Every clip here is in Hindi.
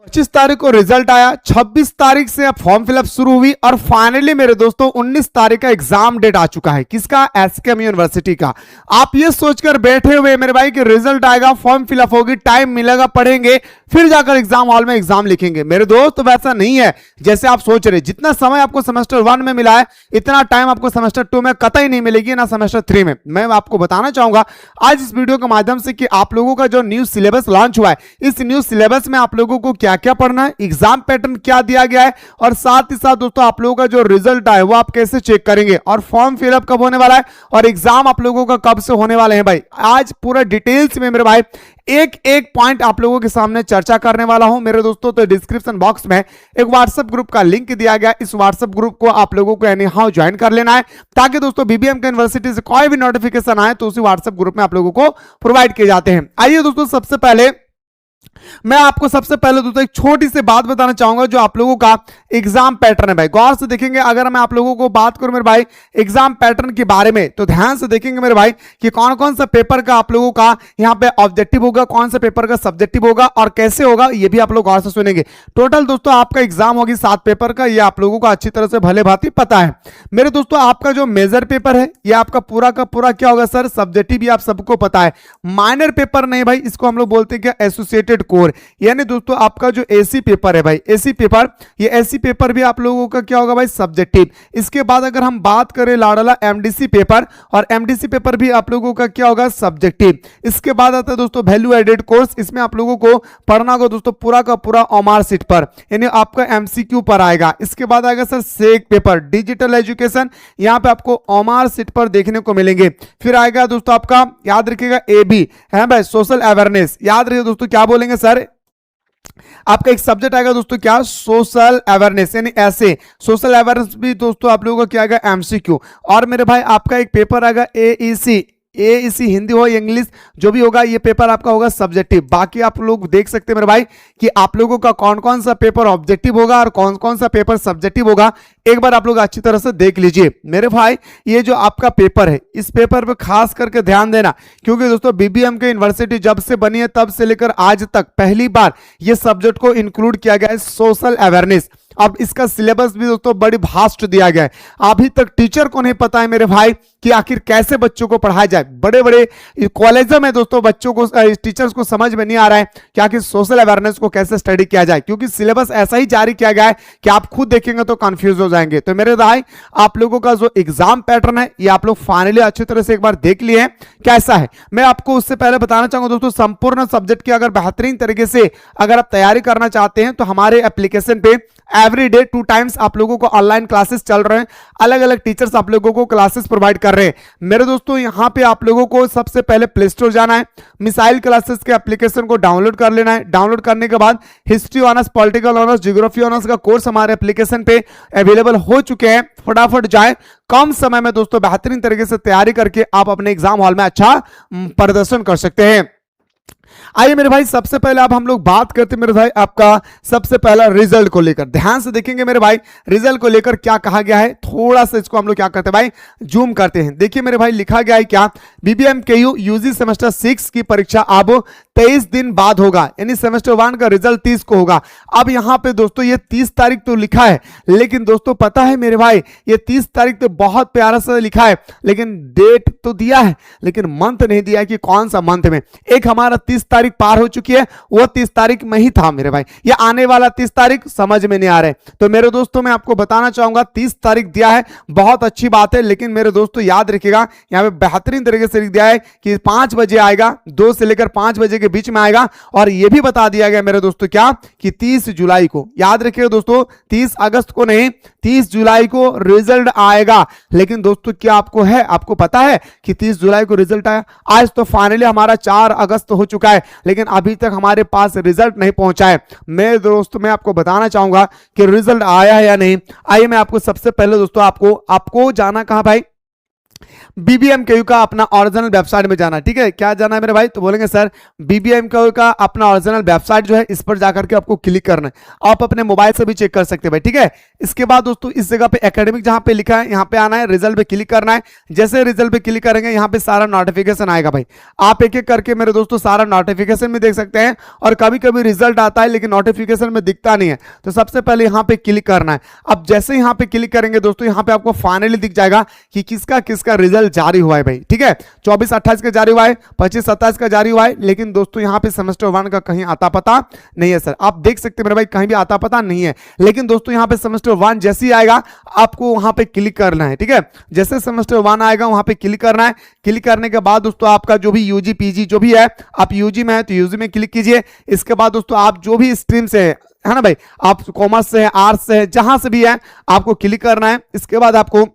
25 तारीख को रिजल्ट आया, 26 तारीख से फॉर्म फिलअप शुरू हुई और फाइनली मेरे दोस्तों 19 तारीख का एग्जाम डेट आ चुका है। किसका? एसकेएम यूनिवर्सिटी का। आप ये सोचकर बैठे हुए मेरे भाई कि रिजल्ट आएगा, फॉर्म फिलअप होगी, टाइम मिलेगा, पढ़ेंगे, फिर जाकर एग्जाम हॉल में एग्जाम लिखेंगे। मेरे दोस्त वैसा नहीं है जैसे आप सोच रहे। जितना समय आपको सेमेस्टर 1 में मिला है इतना टाइम आपको सेमेस्टर 2 में कतई नहीं मिलेगी, ना सेमेस्टर 3 में। मैं आपको बताना चाहूंगा आज इस वीडियो के माध्यम से कि आप लोगों का जो न्यू सिलेबस लॉन्च हुआ है, इस न्यू सिलेबस में आप लोगों को क्या क्या पढ़ना है, एग्जाम पैटर्न क्या दिया गया है और साथ ही साथ दोस्तों आप लोगों का जो रिजल्ट आए वो आप कैसे चेक करेंगे और फॉर्म फिलअप कब होने वाला है और एग्जाम आप लोगों का कब से होने वाले हैं। भाई आज पूरा डिटेल्स में मेरे भाई एक एक पॉइंट आप लोगों के सामने चर्चा करने वाला हूं मेरे दोस्तों। तो डिस्क्रिप्शन बॉक्स में एक व्हाट्सएप ग्रुप का लिंक दिया गया, इस व्हाट्सएप ग्रुप को आप लोगों को एनी हाउ ज्वाइन कर लेना है ताकि दोस्तों बीबीएम के यूनिवर्सिटी से कोई भी नोटिफिकेशन आए तो उसी व्हाट्सएप ग्रुप में आप लोगों को प्रोवाइड किए जाते हैं। आइए दोस्तों सबसे पहले मैं आपको दोस्तों एक छोटी सी बात बताना चाहूंगा जो आप लोगों का एग्जाम पैटर्न है। भाई गौर से देखेंगे, अगर मैं आप लोगों को बात करूं मेरे भाई एग्जाम पैटर्न के बारे में तो ध्यान से देखेंगे मेरे भाई कि कौन कौन सा पेपर का आप लोगों का यहां पे ऑब्जेक्टिव होगा, कौन सा पेपर का सब्जेक्टिव होगा और कैसे होगा, ये भी आप लोग गौर से सुनेंगे। टोटल दोस्तों आपका एग्जाम होगी 7 पेपर का, ये आप लोगों को अच्छी तरह से भले भांति पता है। मेरे दोस्तों आपका जो मेजर पेपर है ये आपका पूरा का पूरा क्या होगा सर? सब्जेक्टिव, भी आप सबको पता है। माइनर पेपर नहीं भाई, इसको हम लोग बोलते हैं क्या? एसोसिएटेड कोर, यानी दोस्तों आपका जो एसी पेपर है भाई, एसी पेपर, ये एसी पेपर भी आप लोगों का क्या होगा भाई? सब्जेक्टिव। इसके बाद अगर हम बात करें लाडला एमडीसी पेपर, और एमडीसी पेपर भी आप लोगों का क्या होगा? सब्जेक्टिव। इसके बाद आता है दोस्तों वैल्यू एडेड कोर्स, इसमें आप लोगों को पढ़ना होगा दोस्तों पूरा का पूरा ओमार सीट पर, यानी आपका एमसीक्यू पर आएगा। इसके बाद आएगा सर सेक पेपर, डिजिटल एजुकेशन, यहां पे आपको ओमार सीट पर देखने को मिलेंगे। फिर आएगा दोस्तों आपका, याद रखिएगा, एबी है भाई, सोशल अवेयरनेस। याद रखिए दोस्तों क्या बोलेंगे सर? आपका एक सब्जेक्ट आएगा दोस्तों क्या? सोशल अवेयरनेस, यानी ऐसे सोशल अवेयरनेस भी दोस्तों आप लोगों को क्या आएगा? एमसीक्यू। और मेरे भाई आपका एक पेपर आएगा एईसी, एईसी हिंदी हो इंग्लिश जो भी होगा, ये पेपर आपका होगा सब्जेक्टिव। बाकी आप लोग देख सकते हैं मेरे भाई कि आप लोगों का कौन कौन सा पेपर ऑब्जेक्टिव होगा और कौन कौन सा पेपर सब्जेक्टिव होगा, एक बार आप लोग अच्छी तरह से देख लीजिए। मेरे भाई ये जो आपका पेपर है, इस पेपर पे खास करके ध्यान देना, क्योंकि दोस्तों बीबीएम के यूनिवर्सिटी जब से बनी है तब से लेकर आज तक पहली बार ये सब्जेक्ट को इंक्लूड किया गया है, सोशल अवेयरनेस। अब इसका सिलेबस भी दोस्तों बड़ी भास्ट दिया गया है। अभी तक टीचर को नहीं पता है मेरे भाई कि आखिर कैसे बच्चों को पढ़ाया जाए। बड़े बड़े कॉलेजों में दोस्तों बच्चों को, टीचर्स को समझ में नहीं आ रहा है कि आखिर सोशल अवेयरनेस को कैसे स्टडी किया जाए, क्योंकि सिलेबस ऐसा ही जारी किया गया है कि आप खुद देखेंगे तो कंफ्यूज हो जाएंगे। तो मेरे भाई आप लोगों का जो एग्जाम पैटर्न है ये आप लोग फाइनली अच्छी तरह से एक बार देख लिए हैं कैसा है। मैं आपको उससे पहले बताना चाहूंगा दोस्तों, संपूर्ण सब्जेक्ट की अगर बेहतरीन तरीके से अगर आप तैयारी करना चाहते हैं तो हमारे एप्लीकेशन पे एवरीडे 2 टाइम्स आप लोगों को ऑनलाइन क्लासेस चल रहे हैं। अलग अलग टीचर्स आप लोगों को क्लासेस प्रोवाइड कर रहे हैं। मेरे दोस्तों यहां पे आप लोगों को सबसे पहले प्ले स्टोर जाना है, मिसाइल क्लासेस के एप्लीकेशन को डाउनलोड कर लेना है। डाउनलोड करने के बाद history honours, political honours, geography honours का कोर्स हमारे एप्लीकेशन पे अवेलेबल हो चुके हैं। फटाफट जाए, कम समय में दोस्तों बेहतरीन तरीके से तैयारी करके आप अपने एग्जाम हॉल में अच्छा प्रदर्शन कर सकते हैं। आइए मेरे भाई सबसे पहले अब हम लोग बात करते हैं मेरे भाई आपका सबसे पहला रिजल्ट को लेकर। ध्यान से देखेंगे मेरे भाई रिजल्ट को लेकर क्या कहा गया है, थोड़ा सा इसको हम लोग क्या करते हैं भाई? जूम करते हैं। देखिए मेरे भाई लिखा गया है क्या? बीबीएम केयू यूजी सेमेस्टर 6 की परीक्षा अब 23 दिन बाद होगा, यानी सेमेस्टर 1 का रिजल्ट 30 को होगा। अब यहां पे दोस्तों ये 30 तारीख तो लिखा है, लेकिन दोस्तों पता है मेरे भाई ये 30 तारीख तो बहुत प्यारा सा लिखा है, लेकिन डेट तो दिया है लेकिन मंथ नहीं दिया है कि कौन सा मंथ में। एक हमारा 30 तारीख पार हो चुकी है, वो 30 तारीख में ही था मेरे भाई, ये आने वाला 30 तारीख समझ में नहीं आ रहा है। तो मेरे दोस्तों मैं आपको बताना चाहूंगा 30 तारीख दिया है, बहुत अच्छी बात है, लेकिन मेरे दोस्तों याद रखिएगा यहाँ पे बेहतरीन तरीके से लिख दिया है कि 5 बजे आएगा, 2 से लेकर 5 बजे के बीच में आएगा। और यह भी बता दिया गया मेरे दोस्तों क्या कि 30 जुलाई को, याद रखिएगा दोस्तों 30 अगस्त को नहीं 30 जुलाई को रिजल्ट आएगा। लेकिन दोस्तों क्या आपको है, आपको पता है कि 30 जुलाई को रिजल्ट आया? आज तो फाइनली हमारा 4 अगस्त हो चुका है, लेकिन अभी तक हमारे पास रिजल्ट नहीं पहुंचा है। मेरे दोस्तों मैं आपको बताना चाहूंगा कि रिजल्ट आया है या नहीं। आइए मैं आपको सबसे पहले दोस्तों आपको जाना कहां भाई? BBMKU का अपना ओरिजिनल वेबसाइट में जाना, ठीक है। क्या जाना है मेरे भाई, तो बोलेंगे सर BBMKU का अपना ओरिजिनल वेबसाइट जो है इस पर जाकर के आपको क्लिक करना है। आप अपने मोबाइल से भी चेक कर सकते हैं भाई, ठीक है। इसके बाद दोस्तों इस जगह पे एकेडमिक जहां पे लिखा है यहाँ पे आना है, रिजल्ट पे क्लिक करना है। जैसे रिजल्ट पे क्लिक करेंगे यहाँ पे सारा नोटिफिकेशन आएगा भाई। आप एक एक करके मेरे दोस्तों सारा नोटिफिकेशन में देख सकते हैं, और कभी कभी रिजल्ट आता है लेकिन नोटिफिकेशन में दिखता नहीं है, तो सबसे पहले यहाँ पे क्लिक करना है। अब जैसे यहाँ पे क्लिक करेंगे दोस्तों यहाँ पे आपको फाइनली दिख जाएगा कि किसका किसका रिजल्ट जारी हुआ है भाई, ठीक है। 24-28 का जारी हुआ है, 25-27 का जारी हुआ है, लेकिन दोस्तों यहाँ पे सेमेस्टर 1 का कहीं आता पता नहीं है सर। आप देख सकते हैं मेरे भाई कहीं भी आता पता नहीं है, लेकिन दोस्तों यहाँ पे सेमेस्टर 1 जैसे ही आएगा आपको वहां पे क्लिक करना है, ठीक है। जैसे सेमेस्टर 1 आएगा वहां पे क्लिक करना है। क्लिक करने के बाद दोस्तों आपका जो भी यूजी पीजी जो भी है, आप यूजी में है तो यूजी में क्लिक कीजिए। इसके बाद दोस्तों आप जो भी स्ट्रीम से है ना भाई, आप कॉमर्स से है, आर्ट्स से है, जहां से भी है आपको क्लिक करना है। इसके बाद आपको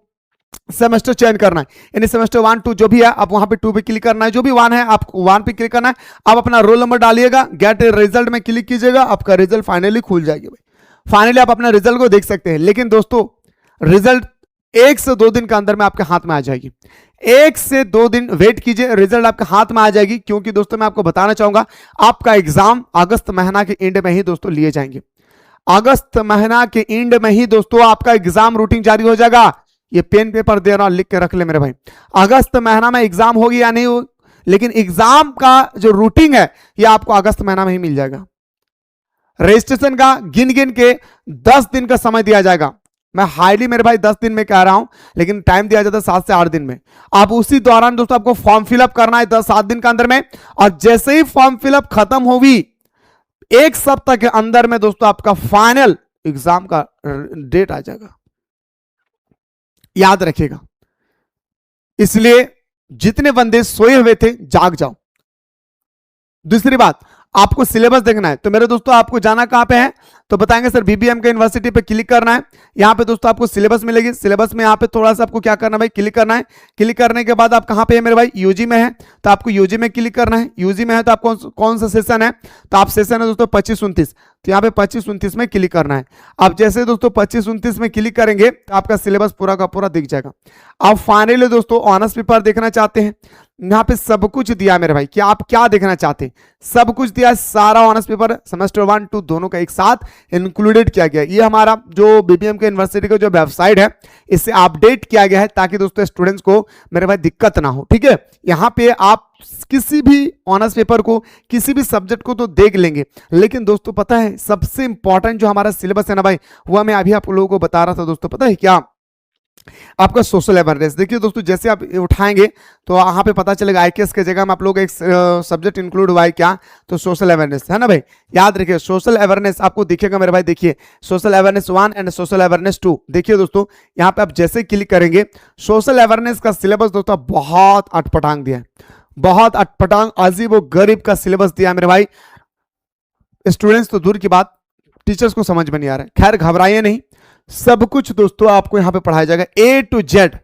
सेमेस्टर चेंज करना है, यानी सेमेस्टर 1 2 जो भी है आप वहां पे 2 पे क्लिक करना है, जो भी 1 है आप 1 पे क्लिक करना है। आप अपना रोल नंबर डालिएगा, गेट रिजल्ट में क्लिक कीजिएगा, आपका रिजल्ट फाइनली खुल जाएगी भाई। फाइनली आप अपना रिजल्ट को देख सकते हैं, लेकिन दोस्तों रिजल्ट 1 से 2 दिन के अंदर में आपके हाथ में आ जाएगी। 1 से 2 दिन वेट कीजिए, रिजल्ट आपके हाथ में आ जाएगी। क्योंकि दोस्तों मैं आपको बताना चाहूंगा आपका एग्जाम अगस्त महीना के एंड में ही दोस्तों लिए जाएंगे। अगस्त महीना के एंड में ही दोस्तों आपका एग्जाम रूटीन जारी हो जाएगा। ये पेन पेपर दे रहा हूं, लिख के रख ले मेरे भाई। अगस्त महीना में एग्जाम होगी या नहीं हो, लेकिन एग्जाम का जो रूटीन है ये आपको अगस्त महीना में ही मिल जाएगा। रजिस्ट्रेशन का गिन गिन के 10 दिन का समय दिया जाएगा। मैं हाईली मेरे भाई 10 दिन में कह रहा हूं, लेकिन टाइम दिया जाता है 7 से 8 दिन में। आप उसी दौरान दोस्तों आपको फॉर्म फिलअप करना है 7 दिन के अंदर में, और जैसे ही फॉर्म फिलअप खत्म होगी 1 सप्ताह के अंदर में दोस्तों आपका फाइनल एग्जाम का डेट आ जाएगा। याद रखिएगा, इसलिए जितने बंदे सोए हुए थे जाग जाओ। दूसरी बात, आपको सिलेबस देखना है, तो मेरे दोस्तों आपको जाना कहां पे है, तो बताएंगे सर BBMK यूनिवर्सिटी पे क्लिक करना है। यहां पे दोस्तों आपको सिलेबस मिलेगी। सिलेबस में यहां पे थोड़ा सा आपको क्या करना है भाई, क्लिक करना है। क्लिक करने के बाद आप कहां पे है मेरे भाई, यूजी में है, तो आपको यूजी में क्लिक करना है। यूजी में है तो आपको कौन सा सेशन है, तो आप सेशन है दोस्तों 25-29, तो यहाँ पे 25-29 में क्लिक करना है। आप जैसे दोस्तों 25-29 में क्लिक करेंगे तो आपका सिलेबस पूरा का पूरा दिख जाएगा। आप फाइनली दोस्तों ऑनर्स पेपर देखना चाहते हैं, यहाँ पे सब कुछ दिया मेरे भाई कि आप क्या देखना चाहते हैं, सब कुछ दिया। सारा ऑनर्स पेपर सेमेस्टर 1 2 दोनों का एक साथ इंक्लूडेड किया गया। ये हमारा जो BBMK यूनिवर्सिटी का जो वेबसाइट है इससे अपडेट किया गया है, ताकि दोस्तों स्टूडेंट्स को मेरे भाई दिक्कत ना हो, ठीक है। यहाँ पे आप किसी भी ऑनर्स पेपर को, किसी भी सब्जेक्ट को तो देख लेंगे, लेकिन दोस्तों पता है सबसे इंपॉर्टेंट जो हमारा सिलेबस है ना भाई, वह मैं अभी आप लोगों को बता रहा था दोस्तों, पता है क्या, आपका सोशल अवेयरनेस। देखिए दोस्तों जैसे आप उठाएंगे तो यहाँ पे पता चलेगा IKS के जगह में आप लोग एक सब्जेक्ट इंक्लूड हुआ है क्या, तो सोशल अवेयरनेस है ना भाई। याद रखिए सोशल अवेयरनेस आपको दिखेगा मेरे भाई। देखिए social awareness 1 and social awareness 2। देखिए दोस्तों यहाँ पे आप जैसे क्लिक करेंगे, सोशल अवेयरनेस का सिलेबस दोस्तों बहुत अटपटांग दिया है, बहुत अटपटांग अजीब व गरीब का सिलेबस दिया है मेरे भाई। स्टूडेंट्स तो दूर की बात, टीचर्स को समझ में नहीं आ रहा है। खैर घबराइए नहीं, सब कुछ दोस्तों आपको यहां पे पढ़ाया जाएगा A to Z,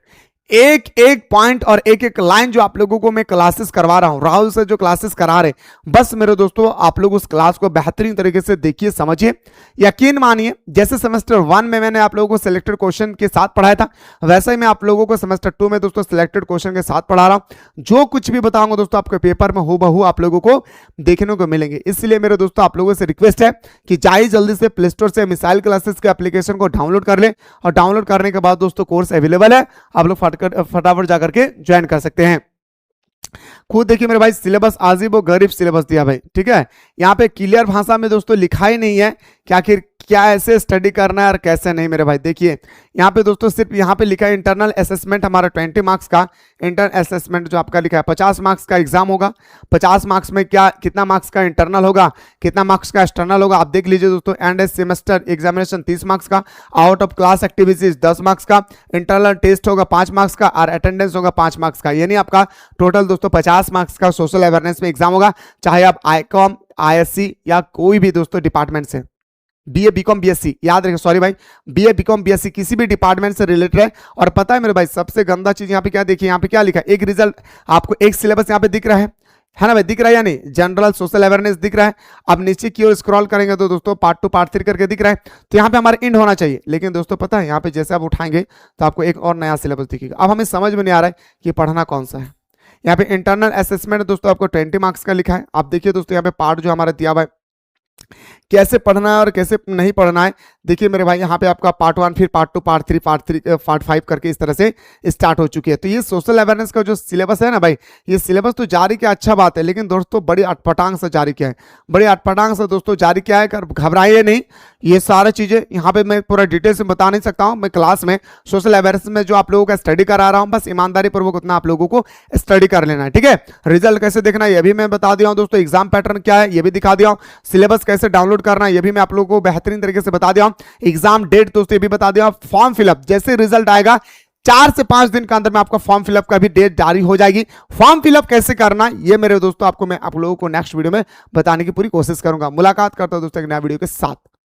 एक एक पॉइंट और एक एक लाइन जो आप लोगों को मैं क्लासेस करवा रहा हूं, राहुल से जो क्लासेस करा रहे, बस मेरे दोस्तों आप लोग उस क्लास को बेहतरीन तरीके से देखिए, समझिए, यकीन मानिए। जैसे सेमेस्टर 1 में मैंने आप लोगों को सिलेक्टेड क्वेश्चन के साथ पढ़ाया था, वैसे ही मैं आप लोगों को सेमेस्टर 2 में दोस्तों सिलेक्टेड क्वेश्चन के साथ पढ़ा रहा हूं। जो कुछ भी बताऊंगा दोस्तों आपके पेपर में हूबहू आप लोगों को देखने को मिलेंगे। इसलिए मेरे दोस्तों आप लोगों से रिक्वेस्ट है कि जाइए जल्दी से प्ले स्टोर से मिसाइल क्लासेस के एप्लीकेशन को डाउनलोड कर ले, और डाउनलोड करने के बाद दोस्तों कोर्स अवेलेबल है, आप लोग फटाफट जाकर के ज्वाइन कर सकते हैं। खुद देखिए मेरे भाई सिलेबस अजीब व गरीब सिलेबस दिया भाई, ठीक है। यहाँ पे क्लियर भाषा में दोस्तों लिखा ही नहीं है कि आखिर क्या ऐसे स्टडी करना है और कैसे नहीं मेरे भाई। देखिए यहाँ पे दोस्तों सिर्फ यहाँ पे लिखा है इंटरनल असेसमेंट हमारा 20 मार्क्स का इंटरनल असेसमेंट जो आपका लिखा है, 50 मार्क्स का एग्जाम होगा। 50 मार्क्स में क्या कितना मार्क्स का इंटरनल होगा, कितना मार्क्स का एक्सटर्नल होगा, आप देख लीजिए दोस्तों। एंड सेमेस्टर एग्जामिनेशन 30 मार्क्स का, out of class activities 10 marks का, इंटरनल टेस्ट होगा 5 मार्क्स का, और अटेंडेंस होगा 5 मार्क्स का, यानी आपका टोटल दोस्तों 50 मार्क्स का सोशल अवेयरनेस में एग्जाम होगा। चाहे आप ICOM ISC या कोई भी दोस्तों डिपार्टमेंट से, BA BCom BSc, याद रखें, सॉरी भाई, BA BCom BSc किसी भी डिपार्टमेंट से रिलेटेड है। और पता है मेरे भाई सबसे गंदा चीज यहाँ पे क्या, देखिए यहाँ पे क्या लिखा है, एक रिजल्ट आपको, एक सिलेबस यहाँ पे दिख रहा है ना भाई, दिख रहा है या नहीं, जनरल सोशल अवेयरनेस दिख रहा है। अब नीचे की ओर स्क्रॉल करेंगे तो दोस्तों पार्ट 2 पार्ट 3 करके दिख रहा है, तो यहाँ पे हमारा इंड होना चाहिए। लेकिन दोस्तों पता है यहाँ पे जैसे आप उठाएंगे तो आपको एक और नया सिलेबस दिखेगा। अब हमें समझ में नहीं आ रहा है कि पढ़ना कौन सा है। यहाँ पे इंटरनल असेसमेंट दोस्तों आपको 20 मार्क्स का लिखा है। आप देखिए दोस्तों यहाँ पे पार्ट जो हमारा दिया हुआ है कैसे पढ़ना है और कैसे नहीं पढ़ना है। देखिए मेरे भाई यहाँ पे आपका पार्ट 1 फिर पार्ट 2 पार्ट 3 पार्ट 5 करके इस तरह से स्टार्ट हो चुकी है। तो ये सोशल अवेयरनेस का जो सिलेबस है ना भाई, ये सिलेबस तो जारी किया, अच्छा बात है, लेकिन दोस्तों बड़ी अटपटांग से जारी किया है, बड़ी अटपटांग से दोस्तों जारी किया है। घबराइए नहीं, ये सारी चीजें यहाँ पे मैं पूरा डिटेल से बता नहीं सकता हूँ। मैं क्लास में सोशल अवेयरनेस में जो आप लोगों का स्टडी करा रहा हूँ, बस ईमानदारी पूर्वक उतना आप लोगों को स्टडी कर लेना है, ठीक है। रिजल्ट कैसे देखना है ये भी मैं बता दिया हूँ दोस्तों, एग्जाम पैटर्न क्या है ये भी दिखा दिया हूँ, सिलेबस कैसे डाउनलोड करना है ये भी मैं आप लोगों को बेहतरीन तरीके से बता दिया हूँ, एग्जाम डेट दोस्तों ये भी बता दिया। फॉर्म फिलअप जैसे रिजल्ट आएगा 4 से 5 दिन के अंदर में आपका फॉर्म फिलअप का भी डेट जारी हो जाएगी। फॉर्म फिलअप कैसे करना ये मेरे दोस्तों आपको मैं आप लोगों को नेक्स्ट वीडियो में बताने की पूरी कोशिश करूंगा। मुलाकात करता हूं दोस्तों एक नया वीडियो के साथ।